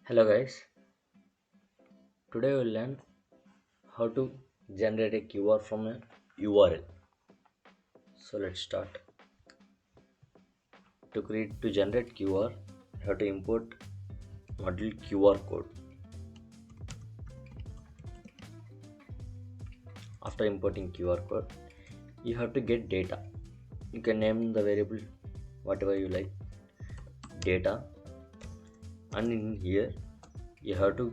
Hello guys, today we'll learn how to generate a QR from a URL. So let's start. To generate QR, you have to import module QR code. After importing QR code, you have to get data. You can name the variable whatever you like, data, and in here you have to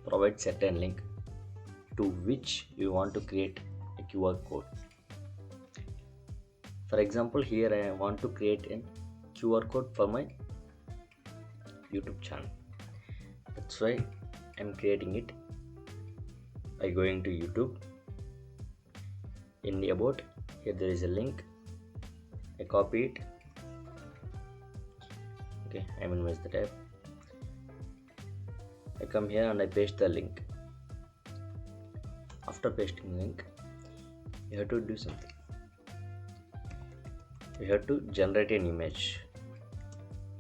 provide certain link to which you want to create a QR code. For example, here I want to create a QR code for my YouTube channel. That's why I'm creating it by going to YouTube. In the about, here there is a link. I copy it. Okay, I minimize the tab. I come here and I paste the link. After pasting the link, you have to do something. You have to generate an image.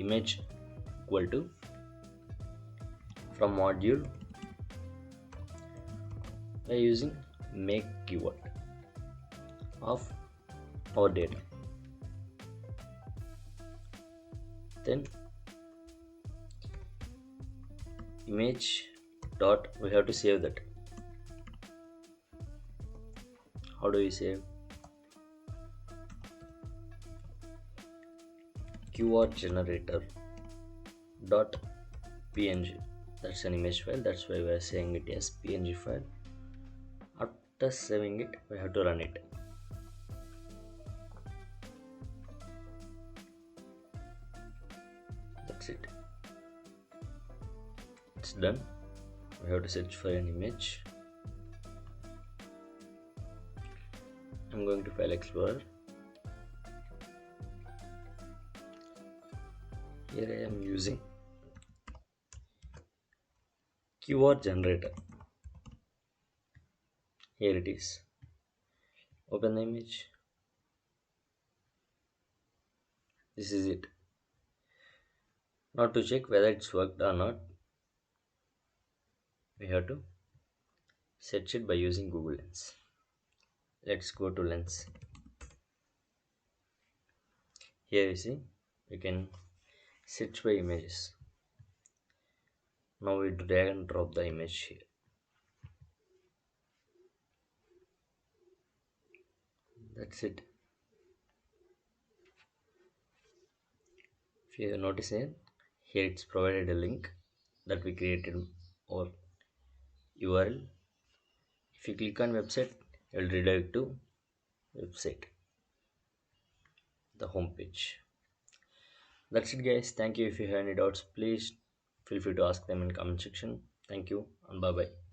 Image equal to from module by using make keyword of our data. Then image dot we have to save that. How do we save? QR generator dot png, that's an image file, that's why we are saying it as png file. After saving it, we have to run it. That's it, it's done. We have to search for an image. I'm going to File Explorer. Here I am using QR generator. Here it is. Open the image. This is it. Now to check whether it's worked or not, we have to search it by using Google Lens. Let's go to Lens. Here you see, we can search by images. Now we drag and drop the image here. That's it. If you notice here it's provided a link that we created or URL. If you click on website, it will redirect to website, the home page. That's it guys. Thank you. If you have any doubts, please feel free to ask them in comment section. Thank you and bye bye.